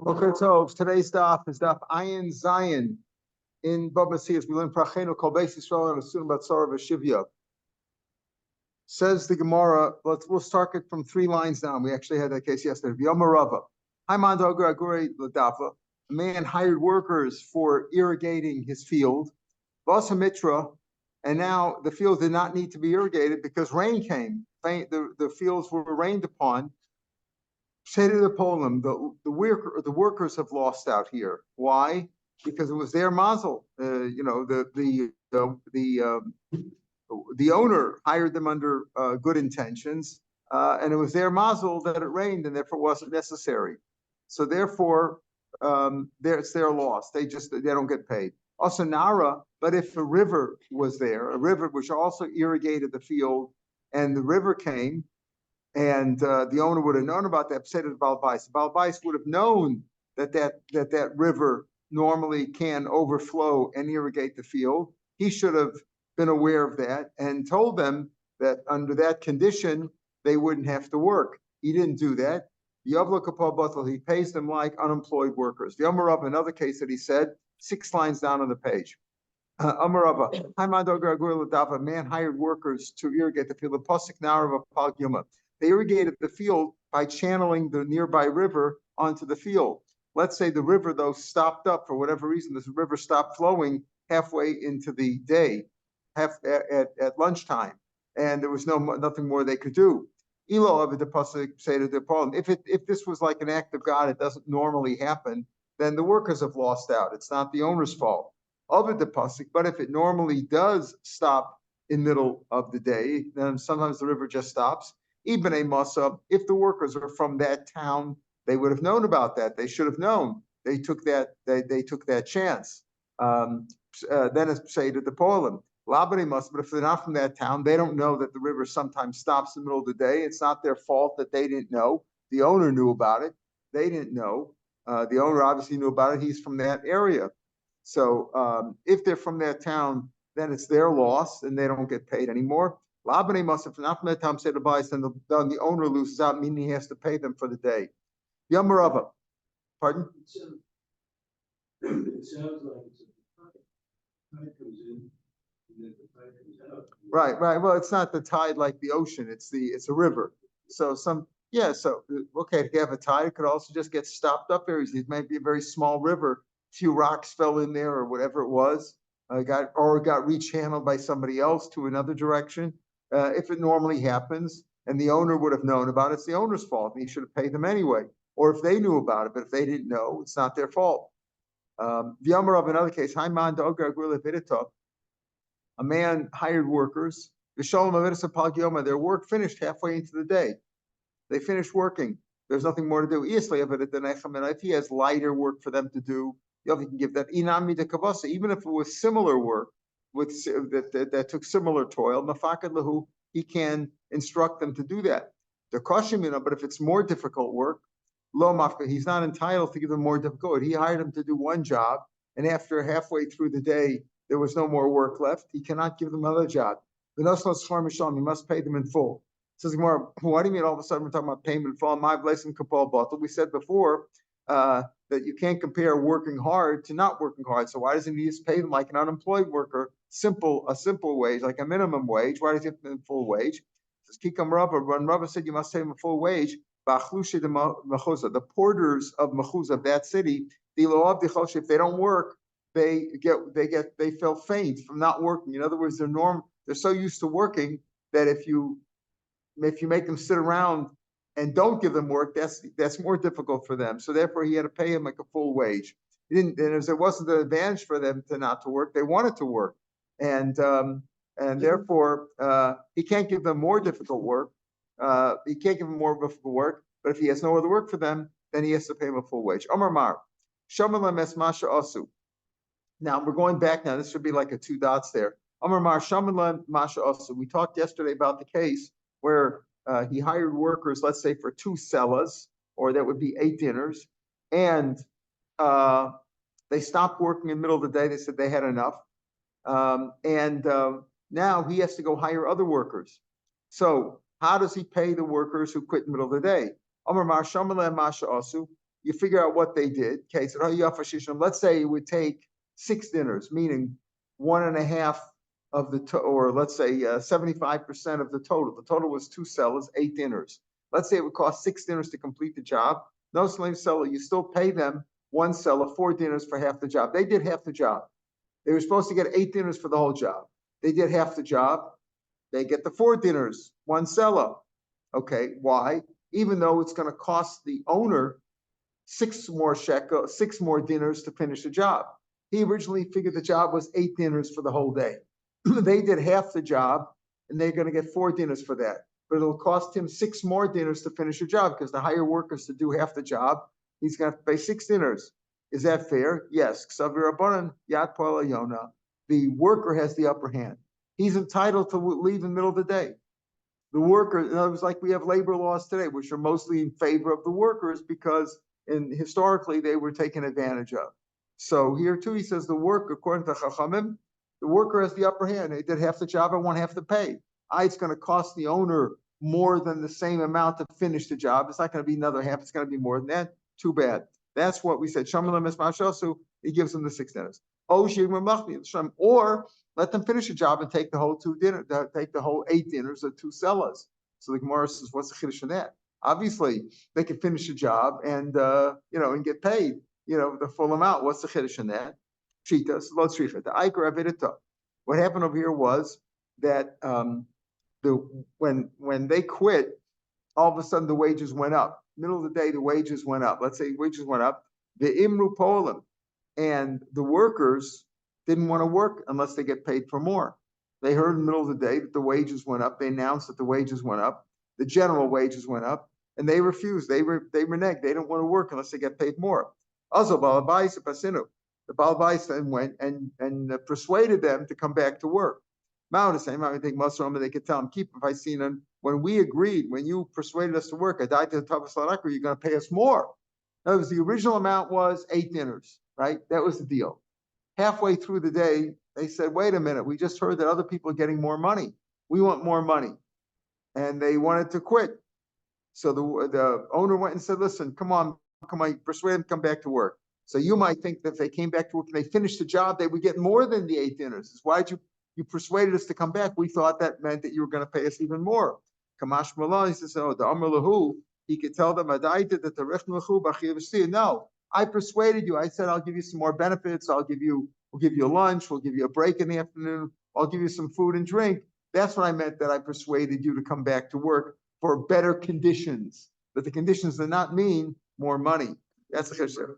Okay, so today's daf is daf Ayin Zion in Bab Messias. We learn Prachenu Kol Beis Yisrael and Asun Batzar V'Shivya. Says the Gemara. We'll start it from 3 lines down. We actually had that case yesterday. V'Yomarava. Haiman Dogra Agure Ladafa. A man hired workers for irrigating his field. Vasa Mitra, and now the field did not need to be irrigated because rain came. The fields were rained upon. Say to the Poland, the workers have lost out here. Why? Because it was their mazel. The owner hired them under good intentions, and it was their mazel that it rained, and therefore it wasn't necessary. So therefore, it's their loss. They don't get paid. Also Nara, but if a river was there, a river which also irrigated the field, and the river came, and the owner would have known about that. Say to the Balbais. Balbais would have known that river normally can overflow and irrigate the field. He should have been aware of that and told them that under that condition they wouldn't have to work. He didn't do that. He pays them like unemployed workers. The Amarab, another case that he said, 6 lines down on the page. Amarava, a man hired workers to irrigate the field. The Pasuk Narava Pagyuma. They irrigated the field by channeling the nearby river onto the field. Let's say the river, though, stopped up for whatever reason. This river stopped flowing halfway into the day, at lunchtime, and there was nothing more they could do. Elo of the pasuk say to the problem, if this was like an act of God, it doesn't normally happen. Then the workers have lost out. It's not the owner's fault. Of the pasuk, but if it normally does stop in middle of the day, then sometimes the river just stops. Even a Masa, if the workers are from that town, they would have known about that. They should have known. They took that. They took that chance. Then it's say to the Poland, Labani Masa, but if they're not from that town, they don't know that the river sometimes stops in the middle of the day. It's not their fault that they didn't know. The owner knew about it. They didn't know. The owner obviously knew about it. He's from that area. So if they're from that town, then it's their loss and they don't get paid anymore. Labani must have not from that time said to buy, then the owner loses out, meaning he has to pay them for the day. Yamarava. Pardon? It sounds like it's a tide comes in and then the tide comes out. Right. Well, it's not the tide like the ocean, it's a river. So okay, if you have a tide, it could also just get stopped up areas. It might be a very small river, a few rocks fell in there or whatever it was, got rechanneled by somebody else to another direction. If it normally happens and the owner would have known about it, it's the owner's fault and he should have paid them anyway. Or if they knew about it, but if they didn't know, it's not their fault. V'yamar of another case, a man hired workers. Their work finished halfway into the day. They finished working. There's nothing more to do. If he has lighter work for them to do, he can give that. Even if it was similar work, that took similar toil, he can instruct them to do that. But if it's more difficult work, he's not entitled to give them more difficult. He hired them to do one job, and after halfway through the day, there was no more work left. He cannot give them another job. He must pay them in full. Says Gemara, why do you mean all of a sudden we're talking about payment in full? We said before that you can't compare working hard to not working hard. So why doesn't he just pay them like an unemployed worker, a simple wage, like a minimum wage? Why does he have to pay them full wage? Says Kikam Rava, when Rava said you must pay them a full wage, the porters of Mechuzah, of that city, if they don't work, they feel faint from not working. In other words, they're so used to working that if you make them sit around and don't give them work, that's more difficult for them. So therefore, he had to pay him like a full wage. It wasn't an advantage for them not to work. They wanted to work, and therefore he can't give them more difficult work. He can't give them more difficult work. But if he has no other work for them, then he has to pay them a full wage. Omar Mar, Shamalam es Masha Asu. Now we're going back now. This should be like a 2 dots there. Omar Mar, Shamalam Masha Asu. We talked yesterday about the case where he hired workers, let's say for 2 sellas, or that would be 8 dinners, and they stopped working in the middle of the day. They said they had enough, and now he has to go hire other workers. So how does he pay the workers who quit in the middle of the day? Amar Mar Shamalam Masha Asu. you figure out what they did. Okay, so let's say it would take 6 dinners, meaning 1.5 of the or let's say 75% of the total. The total was 2 sellers, 8 dinners. Let's say it would cost 6 dinners to complete the job. No slave seller, you still pay them 1 seller 4 dinners for half the job. They did half the job. They were supposed to get 8 dinners for the whole job. They did half the job. They get the 4 dinners, 1 seller. Okay, why? Even though it's going to cost the owner 6 more dinners to finish the job. He originally figured the job was 8 dinners for the whole day. They did half the job, and they're going to get 4 dinners for that. But it'll cost him 6 more dinners to finish the job because to hire workers to do half the job, he's going to pay 6 dinners. Is that fair? Yes. The worker has the upper hand. He's entitled to leave in the middle of the day. The worker, in other words, like we have labor laws today, which are mostly in favor of the workers because historically they were taken advantage of. So here too, he says the work, according to Chachamim, the worker has the upper hand. They did half the job and 1/2 the pay. It's going to cost the owner more than the same amount to finish the job. It's not going to be another half. It's going to be more than that. Too bad. That's what we said. So he gives them the 6 dinners. Or let them finish the job and take the whole 2 dinners, take the whole 8 dinners or 2 sellers. So the Gemara says, what's the chiddush in that? Obviously, they can finish the job and and get paid, the full amount. What's the chiddush in that? What happened over here was that when they quit, all of a sudden the wages went up. Middle of the day, the wages went up. Let's say wages went up. The imru polim, and the workers didn't want to work unless they get paid for more. They heard in the middle of the day that the wages went up. They announced that the wages went up. The general wages went up, and they refused. They reneged. They didn't want to work unless they get paid more. Also, the Balabais then went and persuaded them to come back to work. The same, I think most of them, they could tell them, keep if I seen them. When we agreed, when you persuaded us to work, I died to the Tavas Larakra, you're going to pay us more. That was the original amount was 8 dinners, right? That was the deal. Halfway through the day, they said, wait a minute, we just heard that other people are getting more money. We want more money. And they wanted to quit. So the owner went and said, listen, come on, persuade them to come back to work. So you might think that if they came back to work and they finished the job, they would get more than the 8 dinners. Why did you persuaded us to come back? We thought that meant that you were going to pay us even more. Kamash Malon, he says, oh, the Amr Lahu, he could tell them, no, I persuaded you. I said, I'll give you some more benefits. We'll give you a lunch. We'll give you a break in the afternoon. I'll give you some food and drink. That's what I meant, that I persuaded you to come back to work for better conditions. But the conditions do not mean more money. That's the chiddush.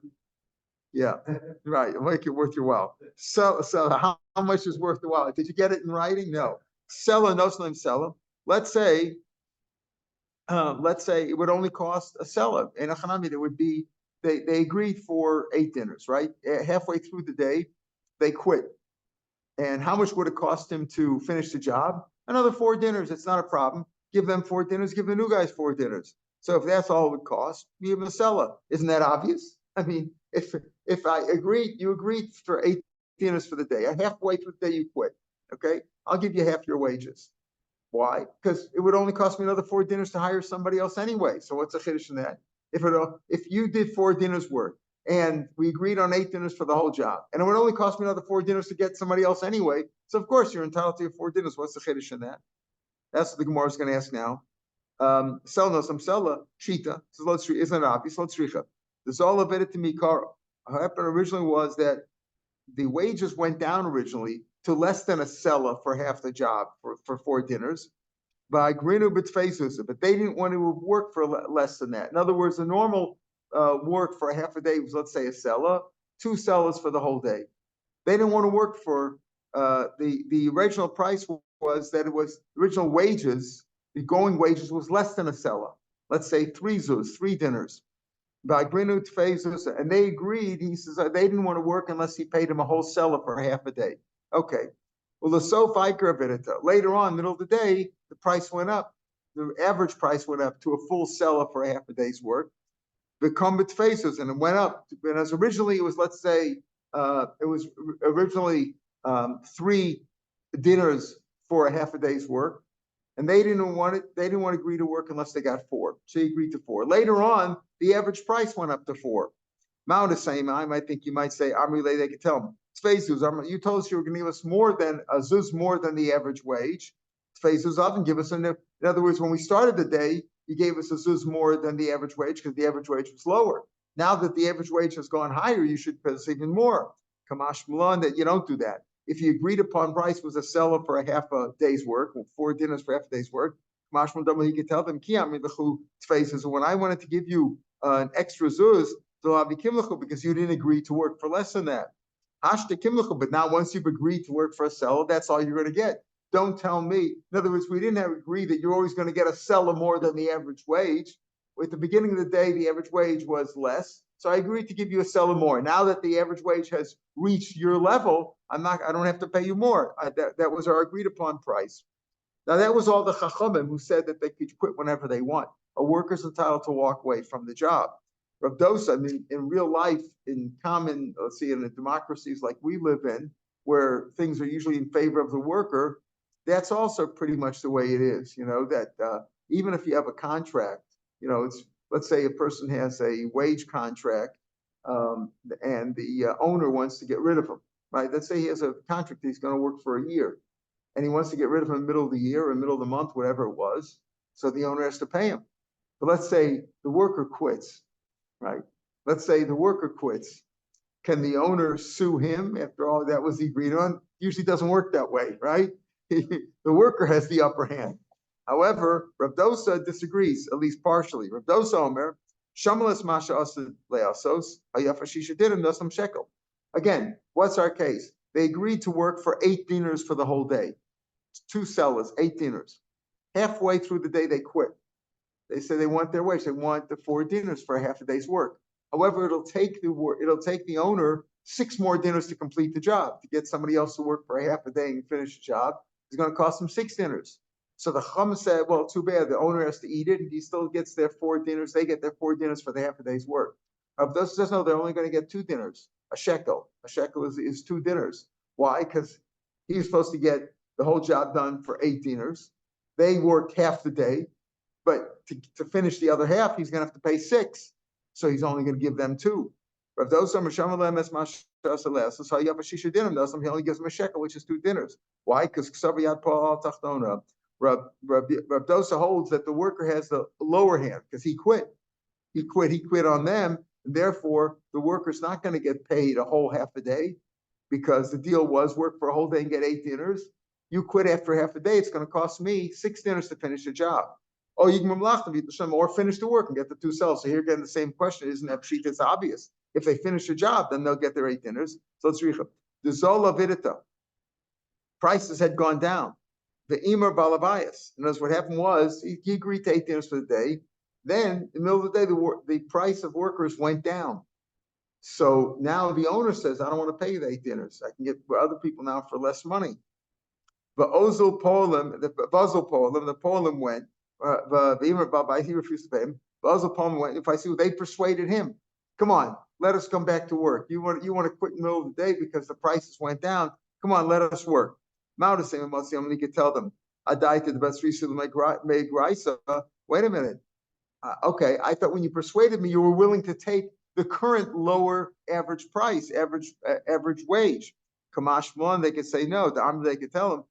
Yeah, right. Make it worth your while. So how much is worth the while? Did you get it in writing? No. Seller, no name seller. Let's say it would only cost a seller. In a Hanami, there would be, they agreed for 8 dinners, right? Halfway through the day, they quit. And how much would it cost him to finish the job? Another 4 dinners. It's not a problem. Give them 4 dinners. Give the new guys 4 dinners. So if that's all it would cost, give them a seller. Isn't that obvious? I mean, if I agreed, you agreed for 8 dinners for the day. Halfway through the day, you quit. Okay, I'll give you half your wages. Why? Because it would only cost me another 4 dinners to hire somebody else anyway. So what's the chiddush in that? If you did 4 dinners worth and we agreed on 8 dinners for the whole job, and it would only cost me another 4 dinners to get somebody else anyway. So of course you're entitled to your 4 dinners. What's the chiddush in that? That's what the Gemara is going to ask now. Some seller shita. So isn't it obvious? Let's read. The Zola Vedet to Mikara. What happened originally was that the wages went down originally to less than a seller for half the job for 4 dinners. By Grinu Bitfesus, but they didn't want to work for less than that. In other words, the normal work for a half a day was, let's say, a seller, 2 sellers for the whole day. They didn't want to work for the original price was that it was original wages. The going wages was less than a seller. Let's say 3 zuz, 3 dinners. By Grinu Tfezus, and they agreed. He says they didn't want to work unless he paid him a whole seller for half a day. Okay. Well, the Sof later on, middle of the day, the price went up. The average price went up to a full seller for half a day's work. The Kombit faces, and it went up. And as originally it was, let's say, it was originally 3 dinners for a half a day's work. and they didn't want to agree to work unless they got 4. So he agreed to 4. Later on, the average price went up to 4. Mount the same time, I think you might say, Amrile, they could tell him, you told us you were going to give us more than a zuz more than the average wage. And give us in other words, when we started the day, you gave us a zuz more than the average wage because the average wage was lower. Now that the average wage has gone higher, you should pay us even more. Kamash Milan, that you don't do that. If the agreed upon price was a seller for a half a day's work, or 4 dinners for half a day's work, Kamash Milan, he could tell them, when I wanted to give you an extra zuz, because you didn't agree to work for less than that. But now once you've agreed to work for a seller, that's all you're going to get. Don't tell me. In other words, we didn't have agreed that you're always going to get a seller more than the average wage. At the beginning of the day, the average wage was less. So I agreed to give you a seller more. Now that the average wage has reached your level, I don't have to pay you more. That was our agreed upon price. Now that was all the Chachamim who said that they could quit whenever they want. A worker's entitled to walk away from the job. Rav Dosa, in real life, in common, let's see, in the democracies like we live in, where things are usually in favor of the worker, that's also pretty much the way it is. That even if you have a contract, let's say a person has a wage contract, and the owner wants to get rid of him, right? Let's say he has a contract that he's going to work for a year, and he wants to get rid of him in the middle of the year or middle of the month, whatever it was. So the owner has to pay him. But let's say the worker quits. Right. Let's say the worker quits. Can the owner sue him after all that was agreed on? Usually doesn't work that way, right? The worker has the upper hand. However, Rav Dosa disagrees, at least partially. Rav Dosa Omer, Shamalas Masha Asa Leasos, Hayafashisha Dinim Nosam Shekel. Again, what's our case? They agreed to work for 8 dinars for the whole day. 2 sellers, 8 dinars. Halfway through the day, they quit. They say they want their wage. They want the 4 dinners for a half a day's work. However, it'll take the owner 6 more dinners to complete the job. To get somebody else to work for a half a day and finish the job is going to cost them 6 dinners. So the Chum said, well, too bad. The owner has to eat it, and he still gets their 4 dinners. They get their 4 dinners for the half a day's work. This says no, they're only going to get 2 dinners. A shekel. A shekel is 2 dinners. Why? Because he's supposed to get the whole job done for 8 dinners. They worked half the day. But to finish the other half, he's going to have to pay 6. So he's only going to give them 2. Rav Dosa, he only gives them a shekel, which is 2 dinners. Why? Because Rav Dosa holds that the worker has the lower hand because he quit. He quit on them. And therefore, the worker's not going to get paid a whole half a day because the deal was work for a whole day and get 8 dinners. You quit after half a day, it's going to cost me 6 dinners to finish the job. Oh, you can or finish the work and get the 2 cells. So here again, the same question. Isn't that pshita? It's obvious. If they finish the job, then they'll get their 8 dinners. So it's richa. The zola vidita. Prices had gone down. The imer balabayas. And that's what happened was he agreed to 8 dinners for the day. Then in the middle of the day, the price of workers went down. So now the owner says, I don't want to pay you the 8 dinners. I can get other people now for less money. The Polim went. He refused to pay him. If I see they persuaded him, come on, let us come back to work. You want to quit in the middle of the day because the prices went down. Come on, let us work. He could tell them, wait a minute. Okay, I thought when you persuaded me, you were willing to take the current lower average price, average wage. Kamash Mon, they could say no. They could tell him,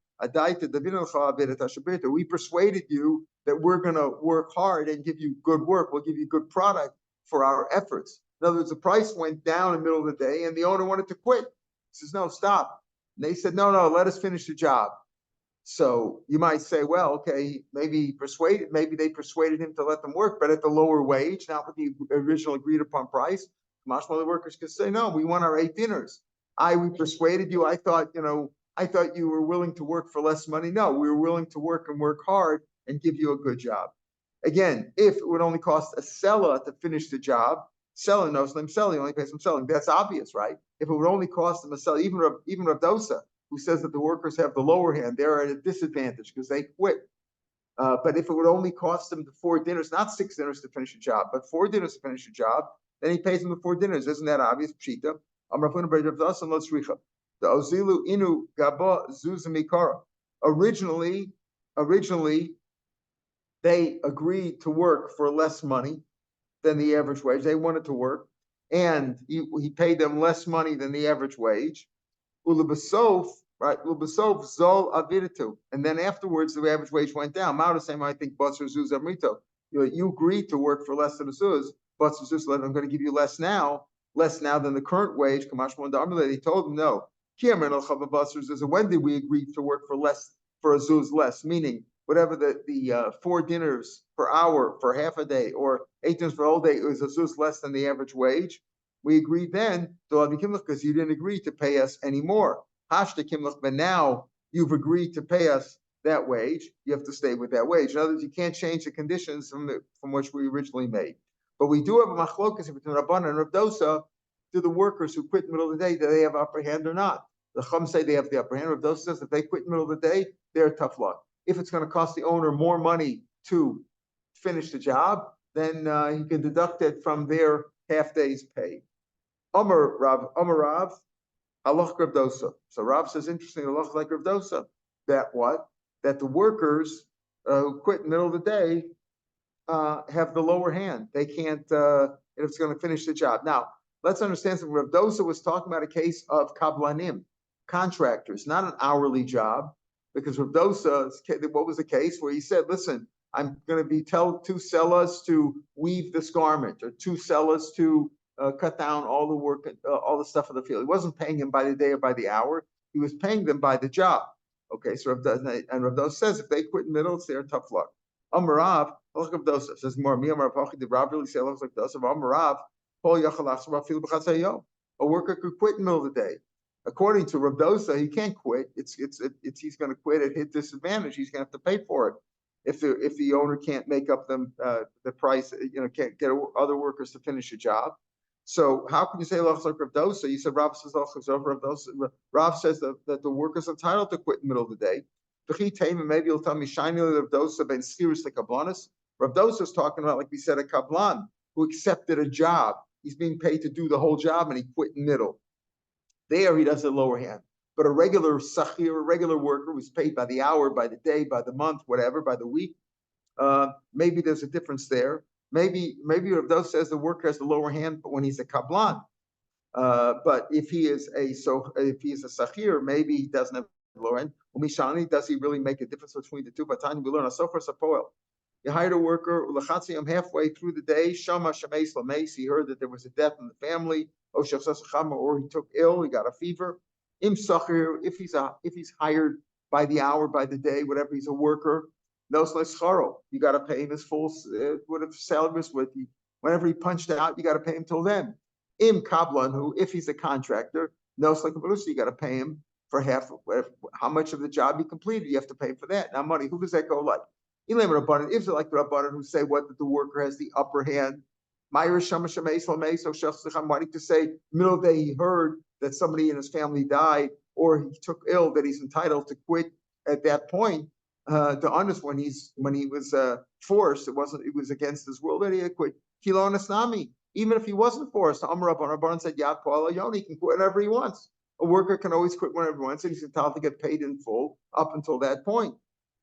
we persuaded you that we're going to work hard and give you good work. We'll give you good product for our efforts. In other words, the price went down in the middle of the day and the owner wanted to quit. He says, no, stop. And they said, no, let us finish the job. So you might say, well, okay, maybe they persuaded him to let them work, but at the lower wage, not with the original agreed upon price. Mashma, the workers could say, no, we want our 8 dinners. We persuaded you. I thought you were willing to work for less money. No, we were willing to work hard and give you a good job. Again, if it would only cost a seller to finish the job, seller knows them selling, only pays them selling. That's obvious, right? If it would only cost them a seller, even Rav Dosa, who says that the workers have the lower hand, they're at a disadvantage because they quit. But if it would only cost them the 4 dinners, not 6 dinners to finish a job, but 4 dinners to finish a job, then he pays them the 4 dinners. Isn't that obvious? Pshita. The Ozilu Inu Gaba Zuzamikara. Originally, they agreed to work for less money than the average wage. They wanted to work, and he paid them less money than the average wage. Ulubasov, right? Ulubasov zol aviditu, and then afterwards the average wage went down. Mao the same, I think, Basar Zuz Amrito. You agreed to work for less than a Zuz. Basar Zuz said, I'm going to give you less now than the current wage. Kamashmo and he told him no. When did we agree to work for a Zuz less? Meaning whatever the 4 dinners per hour for half a day or 8 dinners for a whole day is a Zuz less than the average wage. We agreed then, because you didn't agree to pay us anymore. Hashta kimlach, but now you've agreed to pay us that wage. You have to stay with that wage. In other words, you can't change the conditions from which we originally made. But we do have a machlokas between Rabbanan and Rav Dosa to the workers who quit in the middle of the day. Do they have upper hand or not? The Chum say they have the upper hand. Rav Dosa says if they quit in the middle of the day, they're tough luck. If it's going to cost the owner more money to finish the job, then he can deduct it from their half day's pay. Amar Rav, halach Rav Dosa. So Rav says, interesting, halach like Rav Dosa. That what? That the workers who quit in the middle of the day have the lower hand. They can't, if it's going to finish the job. Now, let's understand something. Rav Dosa was talking about a case of kablanim, contractors, not an hourly job. Because Rav Dosa, what was the case where he said, listen, I'm going to tell 2 sellers to weave this garment, or 2 sellers to cut down all the work, all the stuff in the field. He wasn't paying them by the day or by the hour. He was paying them by the job. Okay, so Rav Dosa says if they quit in the middle, it's their tough luck. Amarav, Rav Dosa says more. Me Amarav, did Rav really say like Dosa? Amarav, a worker could quit in the middle of the day. According to Rav Dosa, he can't quit. It's he's going to quit at his disadvantage. He's going to have to pay for it if the owner can't make up the price. Can't get other workers to finish a job. So how can you say lachs like Rav Dosa? You said Rav says lachs over Rav Dosa. Rav says that the worker's entitled to quit in the middle of the day. Maybe you'll tell me shiny Rav Dosa ben skiris the kablanis. Rav Dosa is talking about, like we said, a kablan who accepted a job. He's being paid to do the whole job and he quit in the middle. There he does the lower hand. But a regular sachir, a regular worker who's paid by the hour, by the day, by the month, whatever, by the week, maybe there's a difference there. Maybe Rav Dosa says the worker has the lower hand, but when he's a kablan. But if he is a sachir, maybe he doesn't have the lower hand. Umishani, does he really make a difference between the two? But time we learn a sofer sapoil. You hired a worker, halfway through the day, Shama Shameis Lameis, he heard that there was a death in the family, or he took ill, he got a fever. Im Sachir, if he's hired by the hour, by the day, whatever, he's a worker, Nos Lescharo, you got to pay him his full whatever salary was with. Whenever he punched out, you got to pay him till then. Im Kablan, who, if he's a contractor, Nos Lechabarusa, you got to pay him for half, how much of the job he completed, you have to pay him for that. Now, money, who does that go like? If it's like the Rabbanan who say that the worker has the upper hand, why do you say middle of the day he heard that somebody in his family died or he took ill, that he's entitled to quit at that point? To understand when he was forced, it was against his will that he had quit. Kilo Nasnami, even if he wasn't forced, Rabbanan said Yad Paul Yoni can quit whenever he wants. A worker can always quit whenever he wants, and he's entitled to get paid in full up until that point.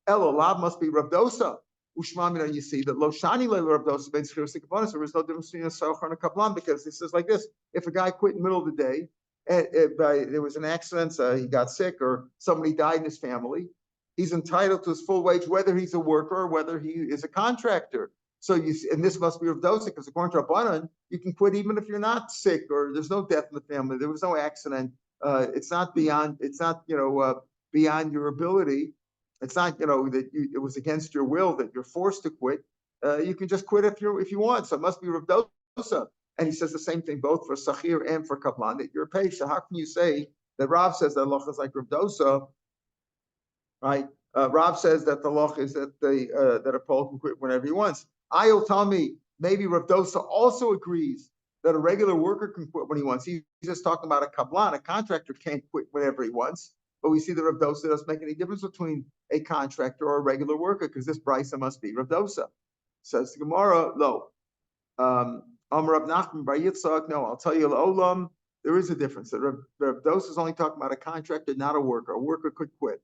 Elolab must be Rav Dosa. Ushmamina, you see that Lo Shani Le Rav Dosa ben Schiris Kabbalah. There was no difference between a Socher and a Kabbalah because it says like this: if a guy quit in the middle of the day, there was an accident, he got sick, or somebody died in his family, he's entitled to his full wage, whether he's a worker or whether he is a contractor. So you see, and this must be Rav Dosa because according to Rabbanan, you can quit even if you're not sick or there's no death in the family, there was no accident. It's not beyond beyond your ability. It's not, that it was against your will that you're forced to quit. You can just quit if you want. So it must be Rav Dosa. And he says the same thing both for Sachir and for Kablan, that you're paid. So how can you say that Rav says that Loch is like Rav Dosa, right? Rav says that the Loch is that that a Pole can quit whenever he wants. I'll tell me, maybe Rav Dosa also agrees that a regular worker can quit when he wants. He's just talking about a Kablan, a contractor can't quit whenever he wants. But we see that Rav Dosa doesn't make any difference between a contractor or a regular worker because this brisa must be Rav Dosa. Says the Gemara, lo. Rav Nachman Bar Yitzchak, no, I'll tell you, Olam, there is a difference. That Rav Dosa is only talking about a contractor, not a worker. A worker could quit.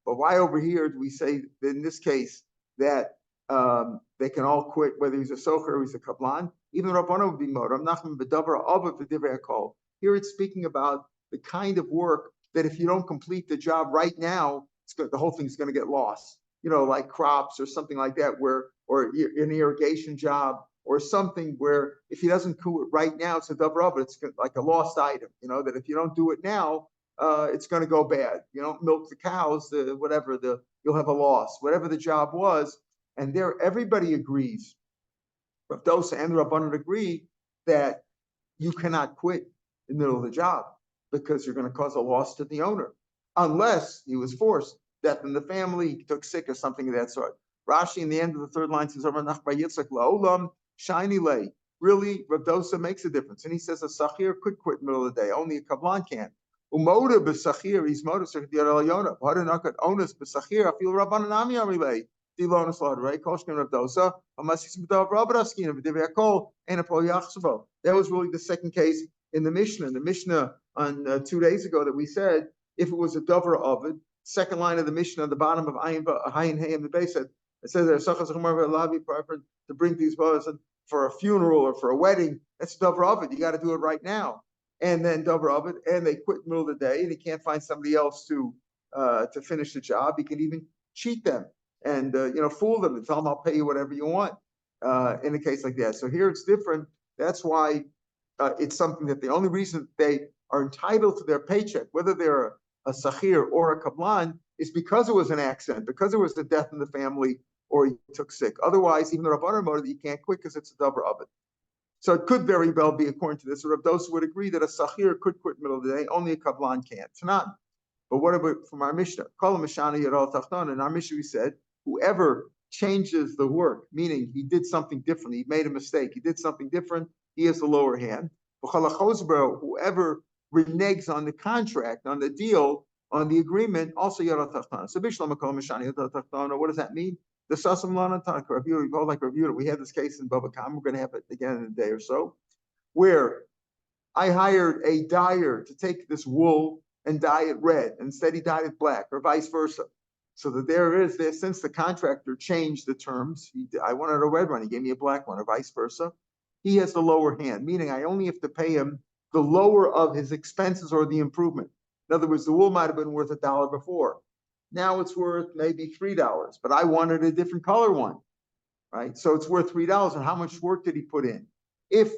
But why over here do we say that in this case that They can all quit, whether he's a socher or he's a kablan. Even Rabbana would be motor. Here it's speaking about the kind of work that if you don't complete the job right now, the whole thing's going to get lost. Like crops or something like that, or an irrigation job or something where if he doesn't do it right now, it's a davar, but it's like a lost item. That if you don't do it now, it's going to go bad. You don't milk the cows, you'll have a loss. Whatever the job was, and there everybody agrees. Rav Dosa and the Rabbanan agree that you cannot quit in the middle of the job because you're going to cause a loss to the owner, unless he was forced, death in the family, took sick or something of that sort. Rashi in the end of the third line says, shiny lay. Really, Rav Dosa makes a difference. And he says a sachir could quit in the middle of the day. Only a kablan can't. Umoda b'sachir, he's moda sachir diar el yona. V'hada onus b'sachir, afil rabbanan ami amrilei. Dilonis lad, right? Koshkin Rav Dosa. Amasis b'dav rabbraskina v'divei akol and apol yachsavo. That was really the second case in the Mishnah. The Mishnah on 2 days ago that we said, if it was a davar ovid, second line of the Mishnah at the bottom of Ayin Hay in the base said, it says there to bring these brothers for a funeral or for a wedding. That's davar ovid. You got to do it right now. And then davar ovid, and they quit in the middle of the day, and he can't find somebody else to finish the job. He can even cheat them and fool them and tell them I'll pay you whatever you want in a case like that. So here it's different. That's why it's something that the only reason they are entitled to their paycheck, whether they're a sachir or a kablan, is because it was an accident, because it was a death in the family or he took sick. Otherwise, even the Rabbanan motive that you can't quit because it's a davar of it. So it could very well be, according to this, Rav Dosa would agree that a sachir could quit in the middle of the day, only a kablan can't. It's not. But what about from our Mishnah? In our Mishnah we said, whoever changes the work, meaning he did something different, he made a mistake, he did something different, he has the lower hand. Whoever reneges on the contract, on the deal, on the agreement, also Yarot Tachtana. So Bishlam Makol Mishani Yarot Tachtana. What does that mean? The Sasam Lana Tanaka review. We both like review it. We had this case in Bava Kama. We're going to have it again in a day or so, where I hired a dyer to take this wool and dye it red, and instead he dyed it black, or vice versa. So that there is this, since the contractor changed the terms, I wanted a red one, he gave me a black one, or vice versa. He has the lower hand, meaning I only have to pay him the lower of his expenses or the improvement. In other words, the wool might have been worth $1 before. Now it's worth maybe $3, but I wanted a different color one, right? So it's worth $3. And how much work did he put in? If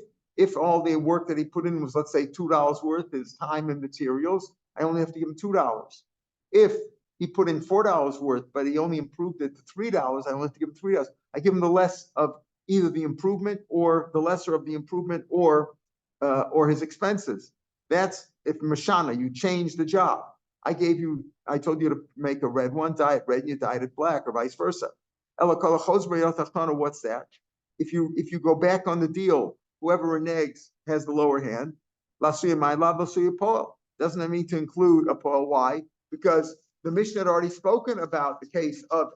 all the work that he put in was, let's say, $2 worth, his time and materials, I only have to give him $2. If he put in $4 worth, but he only improved it to $3, I only have to give him $3. I give him the less of either the improvement or the lesser of the improvement or his expenses. That's if Mashana, you change the job. I told you to make a red one, dye it red, and you dyed it black, or vice versa. What's that? If you go back on the deal, whoever reneges has the lower hand. Doesn't that mean to include a poel? Why? Because the Mishnah had already spoken about the case of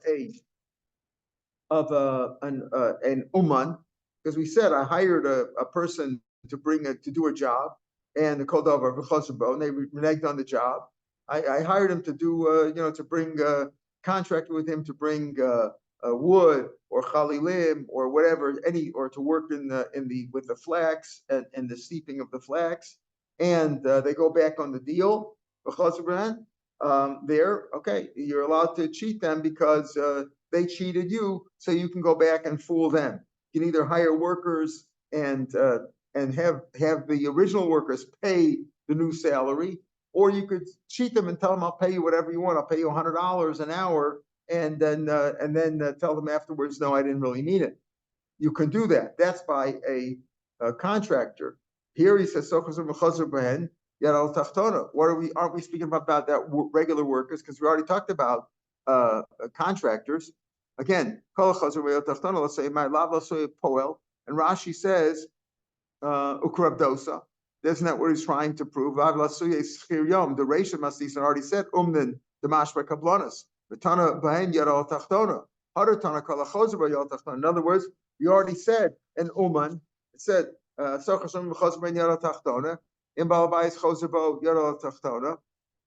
an uman, because we said I hired a person to do a job, and the kodavar v'chosabo, and they reneged on the job. I hired him to do to bring contracted with him to bring wood or chalilim or whatever, or to work with the flax and the steeping of the flax, and they go back on the deal. Okay, you're allowed to cheat them because they cheated you, so you can go back and fool them. You can either hire workers and have the original workers pay the new salary, or you could cheat them and tell them, I'll pay you whatever you want. I'll pay you $100 an hour, and then tell them afterwards, no, I didn't really mean it. You can do that. That's by a contractor. Here he says, what aren't we speaking about that regular workers? Because we already talked about contractors. Again, let's say my poel, and Rashi says Ukrab dosa. Isn't that what he's trying to prove? The Reisha Mastis already said the mashba kablanas. In other words, you already said an uman. It said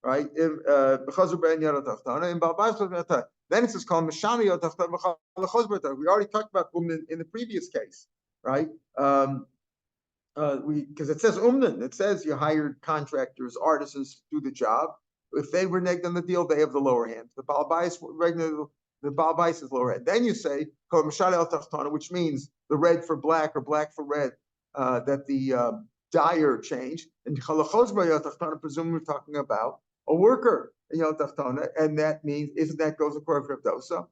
right? Then it says called Mashani. We already talked about in the previous case, right? Because it says umnan, it says you hired contractors, artisans to do the job. If they reneged on the deal, they have the lower hand. The balbais is lower hand. Then you say which means the red for black or black for red, that the dyer changed. And presumably we're talking about a worker, and that means isn't that goes according to Rav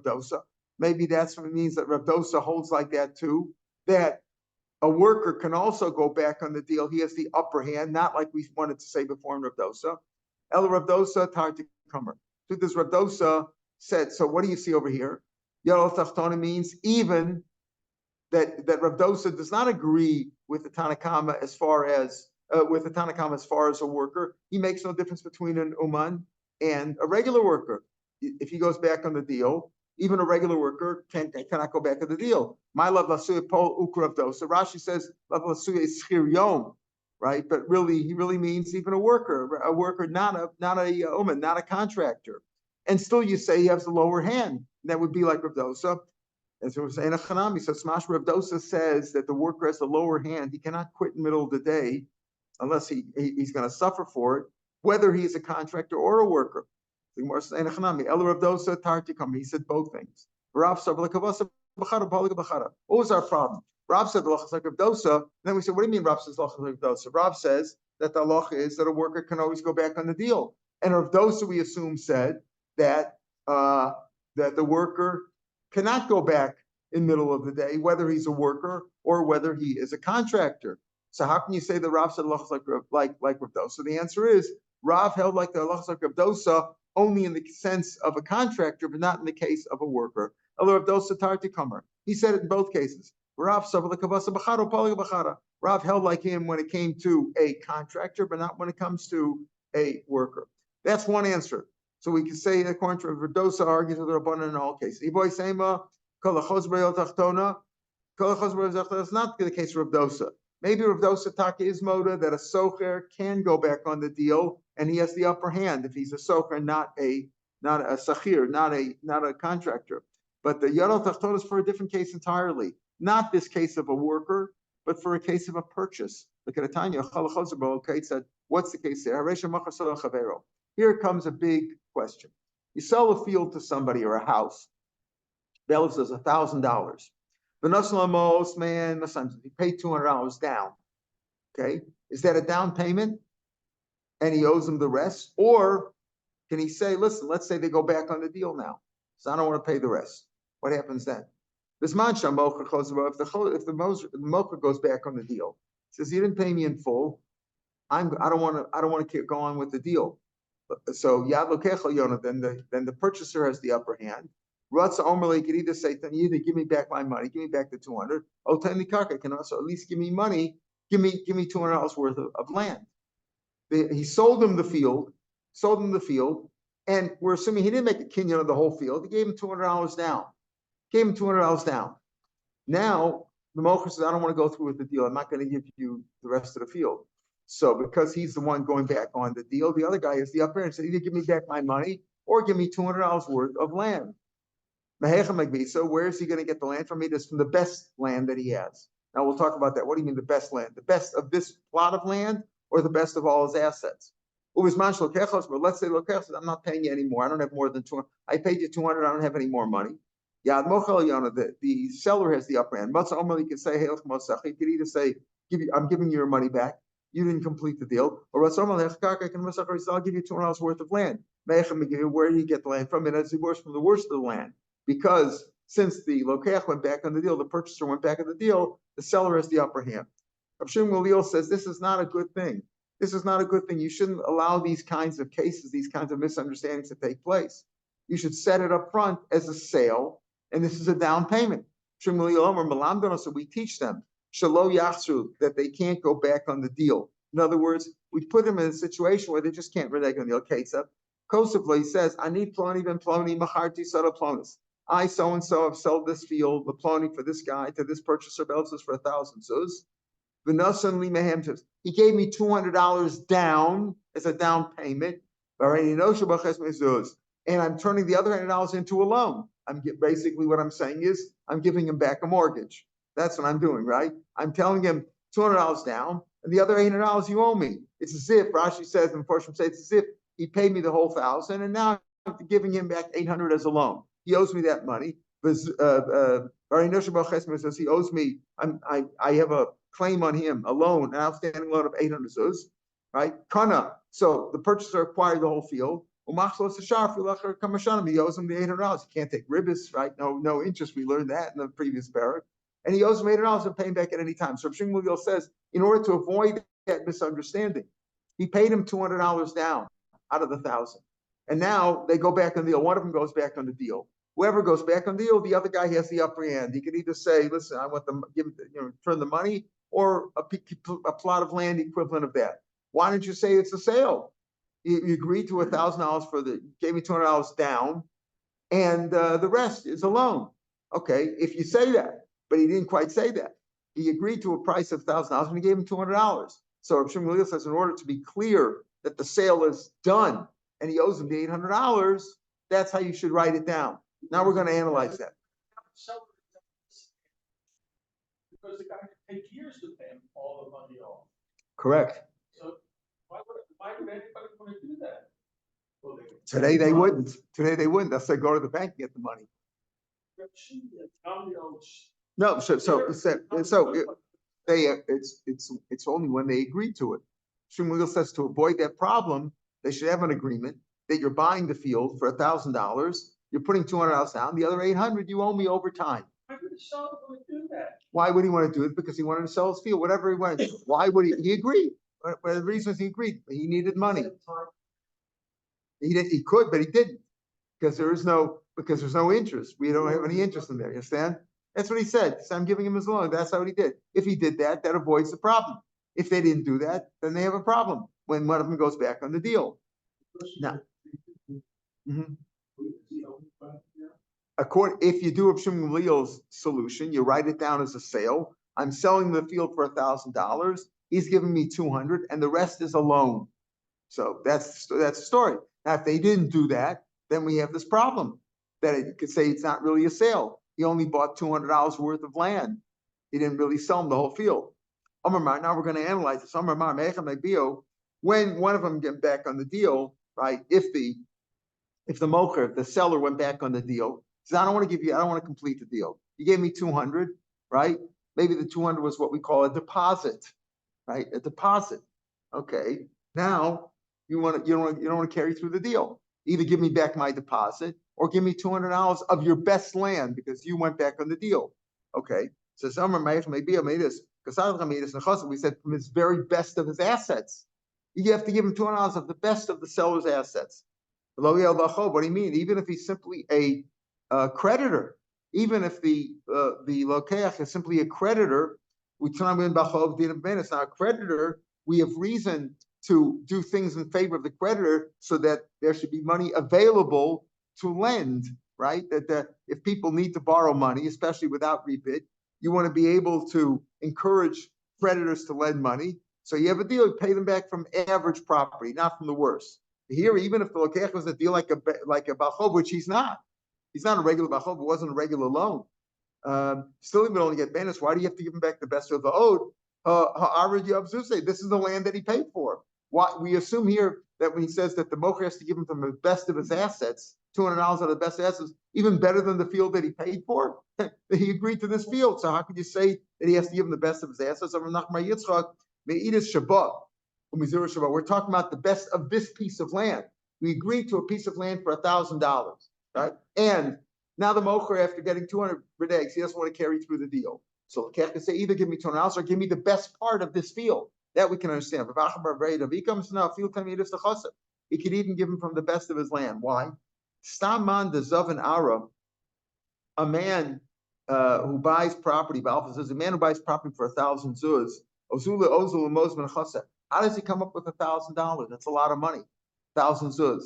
Dosa? Maybe that's what it means that Rav Dosa holds like that too, that a worker can also go back on the deal. He has the upper hand, not like we wanted to say before in Rav Dosa. El Rav Dosa Tartikamer. So this Rav Dosa said, so what do you see over here? Yadol Tachtona means even that Rav Dosa does not agree with the Tanakama as far as a worker. He makes no difference between an uman and a regular worker. If he goes back on the deal, even a regular worker cannot go back on the deal. My love lasuya pol ukrav dosa. Rashi says love lasuya is schir yom, right? But really, he really means even a worker, not a uman, not a contractor. And still, you say he has the lower hand. That would be like Rav Dosa. As we're saying, Chanami. So Smash Rav Dosa says that the worker has the lower hand. He cannot quit in the middle of the day unless he's going to suffer for it, whether he's a contractor or a worker. He said both things. What was our problem? Rav said Rav Dosa. Then we said, what do you mean Rav says Rav Dosa? Rav says that the halacha is that a worker can always go back on the deal. And Rav Dosa, we assume, said that that the worker cannot go back in the middle of the day, whether he's a worker or whether he is a contractor. So how can you say that Rav said halacha like Rav Dosa? The answer is Rav held like the halacha like Rav Dosa only in the sense of a contractor, but not in the case of a worker. He said it in both cases. Rav held like him when it came to a contractor, but not when it comes to a worker. That's one answer. So we can say, according to Rav Dosa, argues with the Rabbanan in all cases. It's not the case of Rav Dosa. Maybe Rav Dosa Taka is moda that a socher can go back on the deal and he has the upper hand if he's a socher, not a sachir, not a contractor. But the Yadol Tachton is for a different case entirely. Not this case of a worker, but for a case of a purchase. Look at Tanya. Okay, it said, what's the case there? Here comes a big question. You sell a field to somebody or a house. Bell says $1,000. The Naslamos man, he paid $200 down. Okay, is that a down payment? And he owes them the rest? Or can he say, listen, let's say they go back on the deal now. So I don't want to pay the rest. What happens then? This mancha mocher, if the mocher goes back on the deal, says you didn't pay me in full, I don't want to go on with the deal. So Yad Lokecha Yonah, then the purchaser has the upper hand. Ratza Omerle could either say, then either give me back my money, give me back the 200. Oh, Tani Kaka can also at least give me money, give me $200 worth of land. He sold him the field, and we're assuming he didn't make a kinyan of the whole field. He gave him $200 down. Now the mocher says, I don't want to go through with the deal. I'm not going to give you the rest of the field. So because he's the one going back on the deal, the other guy is the upper hand. Said either give me back my money or give me $200 worth of land. So where is he going to get the land from? It's from the best land that he has. Now we'll talk about that. What do you mean the best land? The best of this plot of land or the best of all his assets? But let's say Lokech says, I'm not paying you anymore. I don't have more than 200. I paid you 200. I don't have any more money. The seller has the upper hand. He can say, hey, he could either say, I'm giving you your money back. You didn't complete the deal. Or I'll give you $200 worth of land. Where do you get the land from? It has the worst from the worst of the land. Because since the Lokech went back on the deal, the purchaser went back on the deal, the seller has the upper hand. Rav Shimon says this is not a good thing. This is not a good thing. You shouldn't allow these kinds of cases, these kinds of misunderstandings to take place. You should set it up front as a sale, and this is a down payment. So we teach them that they can't go back on the deal. In other words, we put them in a situation where they just can't renege on the deal. Kosovla says, I need ploni ben ploni, macharti sada plonis. I so-and-so have sold this field, the ploni for this guy, to this purchaser, Belsus for 1,000 zuz. He gave me $200 down as a down payment, And I'm turning the other $100 into a loan. Basically what I'm saying is I'm giving him back a mortgage. That's what I'm doing, right? I'm telling him $200 down, and the other $800 you owe me. It's as if Rashi says, and Forsham says, it's as if he paid me the whole 1,000, and now I'm giving him back 800 as a loan. He owes me that money. He owes me. I have a claim on him, a loan, an outstanding loan of 800 zuz, right? Kana. So the purchaser acquired the whole field. He owes him the $800. He can't take ribbis, right? No interest. We learned that in the previous parak. And he owes him $800 and pay him back at any time. So Shmuel says, in order to avoid that misunderstanding, he paid him $200 down out of the 1,000. And now they go back on the deal. One of them goes back on the deal. Whoever goes back on the deal, the other guy has the upper hand. He could either say, listen, I want them return the money, or a plot of land equivalent of that. Why don't you say it's a sale? You agreed to $1,000 gave me $200 down, and the rest is a loan. Okay, if you say that, but he didn't quite say that. He agreed to a price of $1,000 and he gave him $200. So Rav Shimon says, in order to be clear that the sale is done and he owes him the $800, that's how you should write it down. Now we're going to analyze that. Because the guy could take years to pay him all the money off. Correct. So why would anybody want to do that? Well, Today they wouldn't. They'll say go to the bank and get the money. No, it's only when they agree to it. Shmuel says to avoid that problem, they should have an agreement that you're buying the field for $1,000. You're putting $200 down. The other $800 you owe me over time. Why would the seller want to do that? Why would he want to do it? Because he wanted to sell his field, whatever he wanted. Why would he? He agreed. Well, the reason is he agreed. He needed money. He could, but he didn't, because there's no interest. We don't have any interest in there. You understand? That's what he said. So I'm giving him his loan. That's what he did. If he did that, that avoids the problem. If they didn't do that, then they have a problem when one of them goes back on the deal. Now, if you do Rav Shimon Gamliel's solution, you write it down as a sale. I'm selling the field for $1,000. He's giving me $200, and the rest is a loan. So that's the story. Now, if they didn't do that, then we have this problem that you could say it's not really a sale. He only bought $200 worth of land. He didn't really sell him the whole field. Now we're going to analyze this. When one of them get back on the deal, right? If the mocher, the seller, went back on the deal, says, I don't want to complete the deal. You gave me 200, right? Maybe the 200 was what we call a deposit, right? A deposit. Okay. Now you don't want to carry through the deal. Either give me back my deposit or give me $200 of your best land because you went back on the deal. Okay. So we said from his very best of his assets. You have to give him $200 of the best of the seller's assets. What do you mean? Even if he's simply a creditor, even if the lokeach is simply a creditor, it's not a creditor. We have reason to do things in favor of the creditor so that there should be money available to lend, right? That if people need to borrow money, especially without rebid, you want to be able to encourage creditors to lend money. So you have a deal, you pay them back from average property, not from the worst. Here, even if the lokech was a deal like a bachov, which he's not a regular bachov, it wasn't a regular loan. Still, he would only get banished. Why do you have to give him back the best of the owed? This is the land that he paid for. Why we assume here that when he says that the mocher has to give him from the best of his assets, $200 out of the best assets, even better than the field that he paid for, that he agreed to this field. So how could you say that he has to give him the best of his assets? We're talking about the best of this piece of land. We agreed to a piece of land for $1,000, right? And now the mocher, after getting 200 eggs, he doesn't want to carry through the deal. So the kech can say either give me $200 or give me the best part of this field. That we can understand. He could even give him from the best of his land. Why? Staman de Zavan Ara, a man who buys property, Balfa says, a man who buys property for 1,000 zuz, how does he come up with $1,000? That's a lot of money. 1,000 zuz.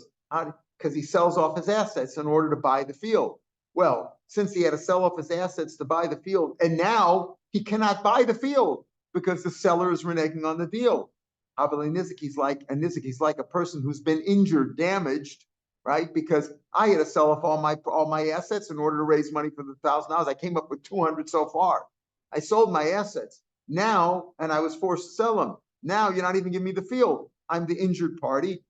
Because he sells off his assets in order to buy the field. Well, since he had to sell off his assets to buy the field, and now he cannot buy the field because the seller is reneging on the deal. He's like a person who's been injured, damaged, right? Because I had to sell off all my assets in order to raise money for the $1,000. I came up with 200 so far. I sold my assets now, and I was forced to sell them. Now you're not even giving me the field. I'm the injured party.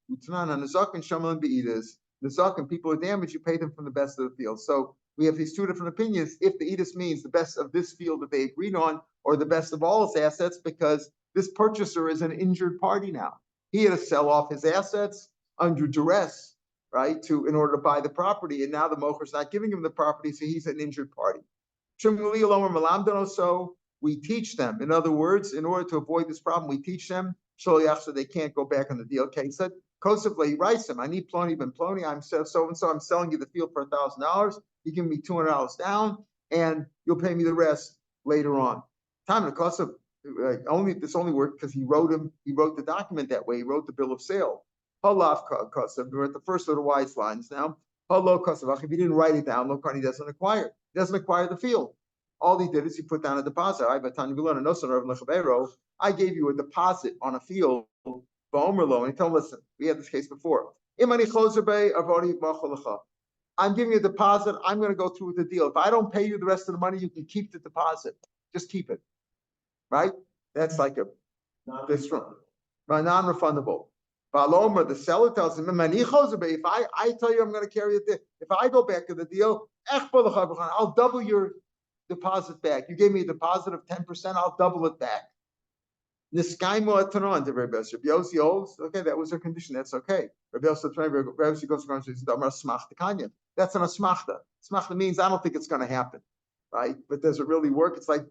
The Zuck, people are damaged, you pay them from the best of the field. So we have these two different opinions. If the edus means the best of this field that they agreed on, or the best of all his assets, because this purchaser is an injured party now. He had to sell off his assets under duress, right, in order to buy the property, and now the mocher's not giving him the property, so he's an injured party. So we teach them. In other words, in order to avoid this problem, we teach them so they can't go back on the deal. Okay, he said, Kosovly, he writes him, I need Plony ben Plony, I'm so-and-so, I'm selling you the field for $1,000, you give me $200 down, and you'll pay me the rest later on. Time to Kosov, this only worked because he wrote the document that way, he wrote the bill of sale. Halaf Kosov, we're at the first of the wise lines now. Hello Kosov, if he didn't write it down, he doesn't acquire the field. All he did is he put down a deposit. I gave you a deposit on a field, and he told him, listen, we had this case before. I'm giving you a deposit. I'm going to go through with the deal. If I don't pay you the rest of the money, you can keep the deposit. Just keep it. Right? That's like non-refundable. The seller tells him, if I tell you I'm going to carry it, if I go back to the deal, I'll double your deposit back. You gave me a deposit of 10%, I'll double it back. Okay, that was her condition. That's okay. That's an asmachta. Asmachta means I don't think it's going to happen, right? But does it really work? It's like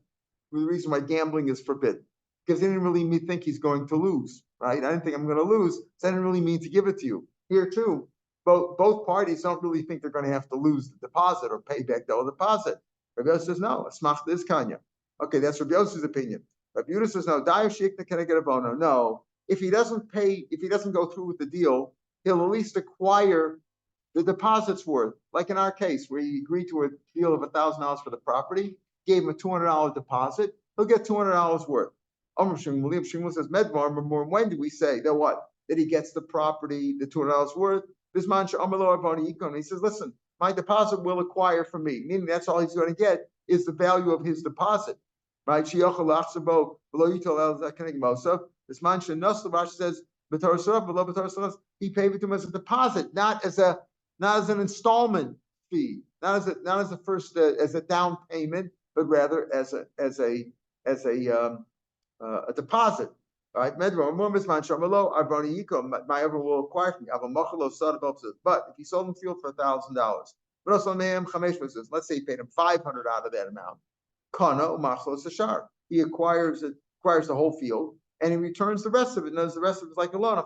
the reason why gambling is forbidden, because he didn't really think he's going to lose, right? I didn't think I'm going to lose, so I didn't really mean to give it to you. Here too, both parties don't really think they're going to have to lose the deposit or pay back the whole deposit. Rabbi Yosef says no, asmachta is kanya. Okay, that's Rabbi Yosef's opinion. Rabbi Yehuda says no. No, if he doesn't go through with the deal, he'll at least acquire the deposit's worth. Like in our case, where he agreed to a deal of $1,000 for the property, gave him a $200 deposit, he'll get $200 worth. Shmuel says Medvar. When do we say that what? That he gets the property, the $200 worth? This man he says, listen, my deposit will acquire for me. Meaning that's all he's going to get is the value of his deposit. Right? This man Rashi says, he paid it to him as a deposit, not as an installment fee, not as a first as a down payment, but rather as a deposit. Right? My ever will acquire from me. But if he sold him field for $1,000, let's say he paid him $500 out of that amount. He acquires the whole field and he returns the rest of it. Knows the rest of it is like a loan.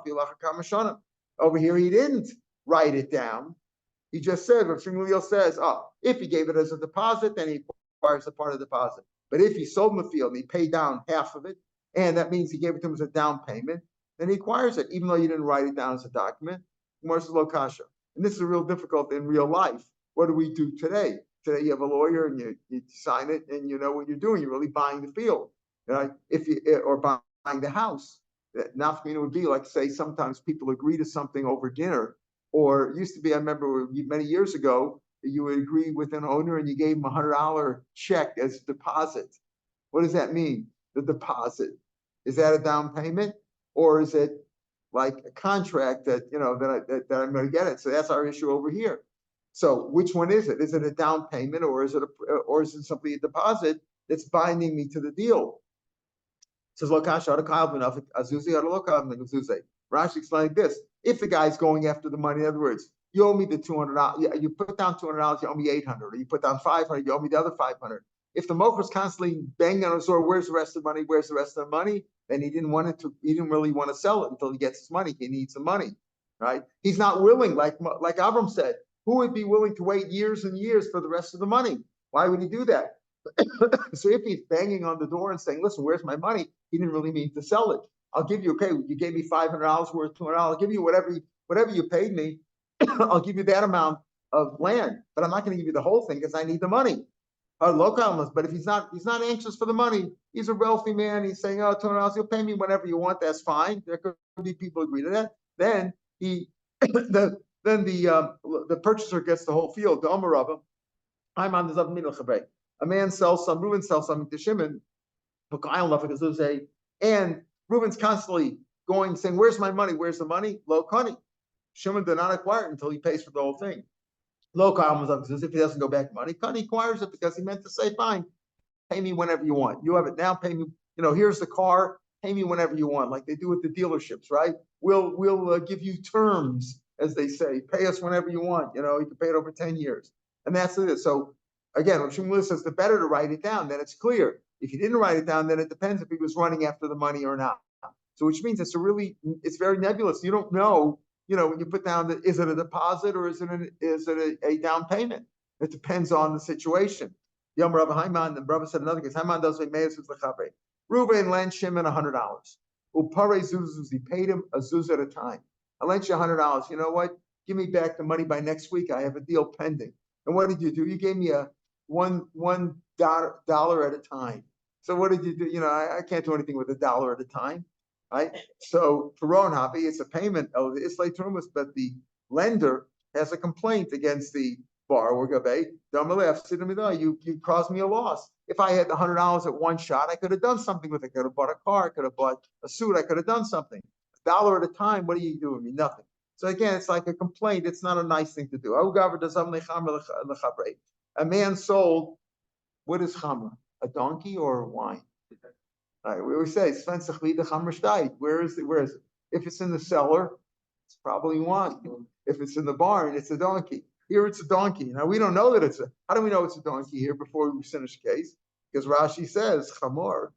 Over here, he didn't write it down. He just said, Rav Shmuel says, if he gave it as a deposit, then he acquires a part of the deposit. But if he sold him the field and he paid down half of it, and that means he gave it to him as a down payment, then he acquires it, even though you didn't write it down as a document. And this is real difficult in real life. What do we do today? Today you have a lawyer and you sign it and you know what you're doing. You're really buying the field, right? Or buying the house. Nafkamina would be like, say, sometimes people agree to something over dinner, or it used to be, I remember many years ago, you would agree with an owner and you gave him $100 check as a deposit. What does that mean? The deposit, is that a down payment, or is it like a contract that that I'm going to get it? So that's our issue over here. So which one is it? Is it a down payment, or is it simply a deposit that's binding me to the deal? It says Rashi explained this: if the guy's going after the money, in other words, you owe me the $200. You put down $200, you owe me $800, or you put down $500, you owe me the other $500. If the mocher's constantly banging on his door, where's the rest of the money? Where's the rest of the money? Then he didn't really want to sell it until he gets his money. He needs the money, right? He's not willing, like Avram said, who would be willing to wait years and years for the rest of the money? Why would he do that? So if he's banging on the door and saying, listen, where's my money? He didn't really mean to sell it. I'll give you, okay, you gave me $500 worth, $200, I'll give you whatever you paid me. I'll give you that amount of land, but I'm not going to give you the whole thing because I need the money. Local, but if he's not anxious for the money. He's a wealthy man. He's saying, "Oh, $200, you'll pay me whenever you want." That's fine. There could be people agree to that. Then the purchaser gets the whole field. The Omarava, a man sells some. Reuben sells something to Shimon, and Reuben's constantly going saying, "Where's my money? Where's the money?" Lo kani. Shimon did not acquire it until he pays for the whole thing. Lo kani, if he doesn't go back money, Kani acquires it because he meant to say, "Fine, pay me whenever you want. You have it now. Pay me. Here's the car. Pay me whenever you want," like they do with the dealerships, right? We'll give you terms, as they say. Pay us whenever you want. You can pay it over 10 years, and that's it. So again, when Shmuel says the better to write it down, then it's clear. If he didn't write it down, then it depends if he was running after the money or not. So which means it's very nebulous. You don't know. When you put down is it a deposit or is it a down payment? It depends on the situation. Yom Rav Haiman, and Rav said another case. Haiman does make Meis Lechabre. Reuben lent Shimon $100. Upare zuzuz, he paid him a zuz at a time. I lent you $100. You know what? Give me back the money by next week. I have a deal pending. And what did you do? You gave me a $1 at a time. So what did you do? I can't do anything with $1 at a time, right? So for Ron Happy, it's a payment of the Islay Trumas, but the lender has a complaint against the borrower. You caused me a loss. If I had the $100 at one shot, I could have done something with it. I could have bought a car. I could have bought a suit. I could have done something. $1 at a time. What do you do with me? Nothing. So again, it's like a complaint. It's not a nice thing to do. A man sold, what is chamra? A donkey or wine? All right, we always say, where is it? If it's in the cellar, it's probably wine. If it's in the barn, it's a donkey. Here it's a donkey. Now we don't know that how do we know it's a donkey here before we finish the case? Because Rashi says, chamor.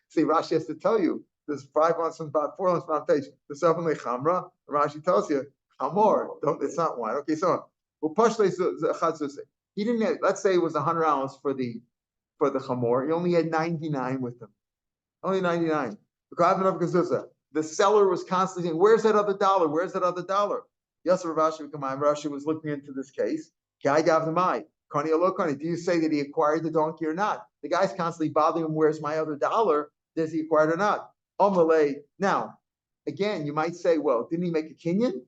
See, Rashi has to tell you, there's 5 months and about 4 months on page. The Safan Chamra, Rashi tells you, chamor, it's not wine. Okay, so he didn't have, let's say it was $100 for the chamor. He only had 99 with him. Only 99. The seller was constantly saying, "Where's that other dollar? Where's that other dollar?" Yes, Rashi was looking into this case. Do you say that he acquired the donkey or not? The guy's constantly bothering him. Where's my other dollar? Does he acquire it or not? Now, again, you might say, well, didn't he make a kinyan?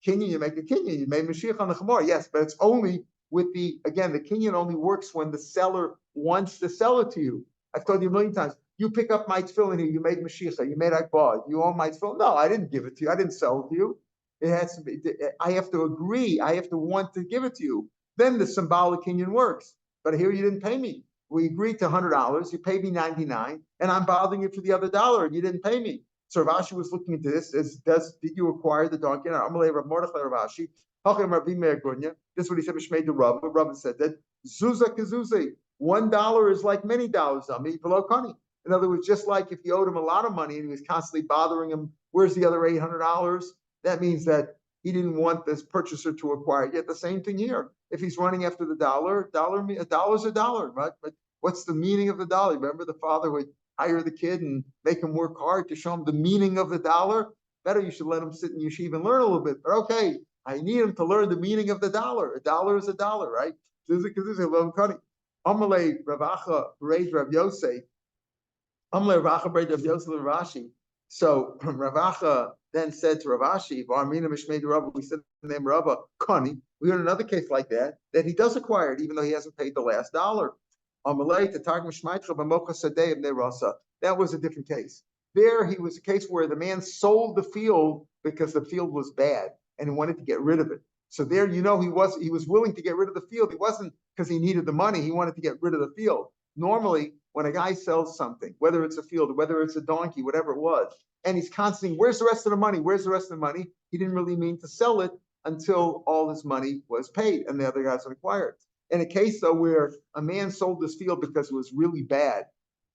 Kinyan, you make a kinyan. You made Mashiach on the chamor. Yes, but it's only with the kinyan only works when the seller wants to sell it to you. I've told you a million times. You pick up my tefillin here. You made Mashiach. You made Akbar. You own my tefillin. No, I didn't give it to you. I didn't sell it to you. It has to be. I have to agree. I have to want to give it to you. Then the symbolic kinyan works. But here you didn't pay me. We agreed to $100. You paid me 99, and I'm bothering you for the other $1, and you didn't pay me. So Rashi was looking into this. Did you acquire the donkey? Rashi. This is what he said. Made the Rav. Rav said that Zuza Kazuze. $1 is like many dollars. In other words, just like if you owed him a lot of money and he was constantly bothering him, where's the other $800? That means that he didn't want this purchaser to acquire it. Yet the same thing here. If he's running after the $1, a dollar's a dollar, right? But what's the meaning of the dollar? Remember, the father would hire the kid and make him work hard to show him the meaning of the dollar. Better you should let him sit in yeshiva and learn a little bit. But okay, I need him to learn the meaning of the dollar. A dollar is a dollar, right? Amalei Ravacha Bereid Rav Yosef. Amalei Ravacha Bereid Rav Yosef Rashi. So Ravacha then said to Ravashi, "Varmina Mishmei Rabba." We said the name Rabba Kani. We heard another case like that he does acquire it even though he hasn't paid the last $1. Amalei to Targum Shmaitcha B'Mocha Sadei of Nerasa. That was a different case. There he was a case where the man sold the field because the field was bad and he wanted to get rid of it. So there, he was willing to get rid of the field. It wasn't because he needed the money. He wanted to get rid of the field. Normally, when a guy sells something, whether it's a field, whether it's a donkey, whatever it was, and he's constantly, where's the rest of the money? Where's the rest of the money? He didn't really mean to sell it until all his money was paid and the other guys acquired. In a case, though, where a man sold this field because it was really bad,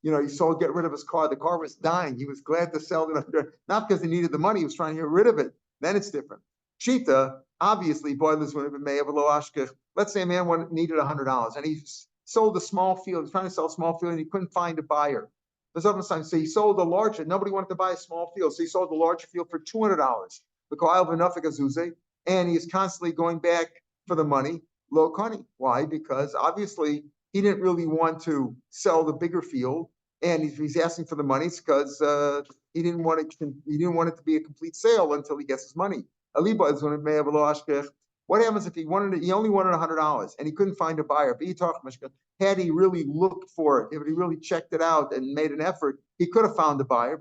he get rid of his car. The car was dying. He was glad to sell it, not because he needed the money. He was trying to get rid of it. Then it's different. Shita, obviously, boilers would have been made of a low ashkech. Let's say a man needed $100 and he sold a small field. He's trying to sell a small field and he couldn't find a buyer. So he sold a larger. Nobody wanted to buy a small field, so he sold a larger field for $200. The koil v'nafik azuze, and he is constantly going back for the money. Low kani. Why? Because obviously he didn't really want to sell the bigger field, and he's asking for the money because he didn't want it to be a complete sale until he gets his money. What happens if he only wanted $100 and he couldn't find a buyer? Had he really looked for it, if he really checked it out and made an effort, he could have found a buyer.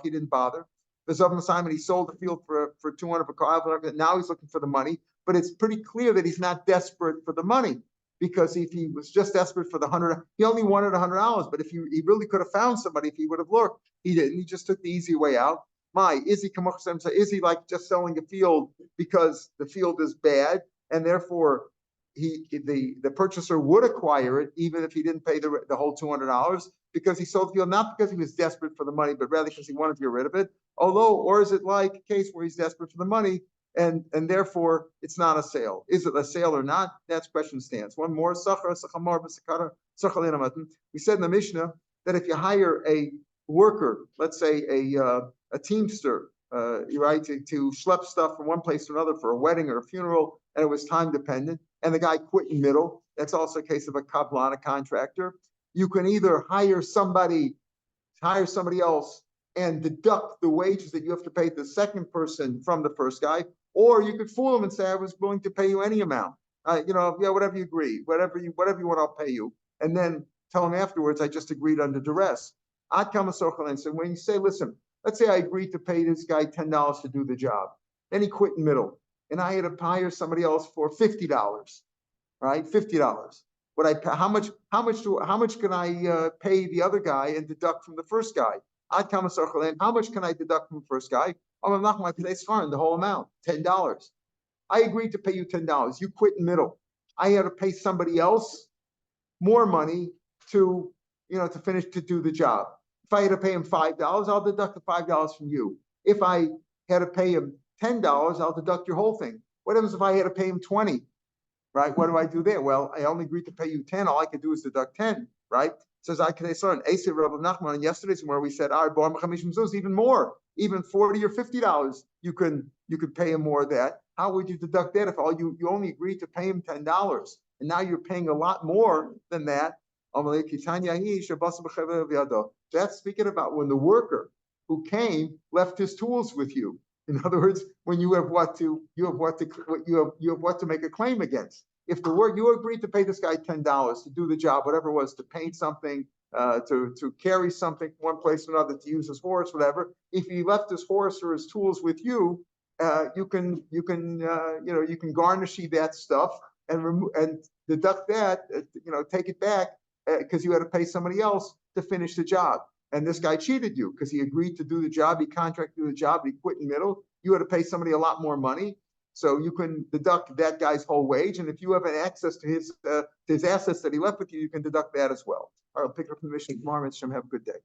He didn't bother. He sold the field for 200 per car. Now he's looking for the money, but it's pretty clear that he's not desperate for the money, because if he was just desperate for the $100, he only wanted $100. But if he really could have found somebody, if he would have looked, he didn't. He just took the easy way out. Is he like just selling a field because the field is bad and therefore the purchaser would acquire it even if he didn't pay the whole $200 because he sold the field, not because he was desperate for the money, but rather because he wanted to get rid of it? Or is it like a case where he's desperate for the money and therefore it's not a sale? Is it a sale or not? That's question stands. One more. We said in the Mishnah that if you hire a worker, let's say a teamster, right, to schlep stuff from one place to another for a wedding or a funeral, and it was time dependent, and the guy quit in the middle, that's also a case of a kablan, a contractor. You can either hire somebody else and deduct the wages that you have to pay the second person from the first guy, or you could fool him and say, I was willing to pay you any amount. Whatever you agree, whatever you want, I'll pay you. And then tell him afterwards, I just agreed under duress. So when you say, listen, let's say I agreed to pay this guy $10 to do the job. Then he quit in the middle, and I had to hire somebody else for $50, right? $50. How much can I pay the other guy and deduct from the first guy? How much can I deduct from the first guy? The whole amount, $10. I agreed to pay you $10. You quit in the middle. I had to pay somebody else more money to finish to do the job. If I had to pay him $5, I'll deduct the $5 from you. If I had to pay him $10, I'll deduct your whole thing. What happens if I had to pay him 20? Right? What do I do there? Well, I only agreed to pay you 10. All I could do is deduct 10, right? Says I can say, Rav Nachman, and yesterday's where we said, even more, even $40 or $50, you could pay him more of that. How would you deduct that if you only agreed to pay him $10 and now you're paying a lot more than that? That's speaking about when the worker who came left his tools with you. In other words, when you have what to make a claim against. If you agreed to pay this guy $10 to do the job, whatever it was, to paint something, to carry something from one place to another, to use his horse, whatever. If he left his horse or his tools with you, you can garnish that stuff and deduct that, take it back because you had to pay somebody else to finish the job. And this guy cheated you because he agreed to do the job, he contracted to do the job, he quit in the middle. You had to pay somebody a lot more money. So you can deduct that guy's whole wage. And if you have an access to his assets that he left with you, you can deduct that as well. All right, I'll pick up from the mission tomorrow. Have a good day.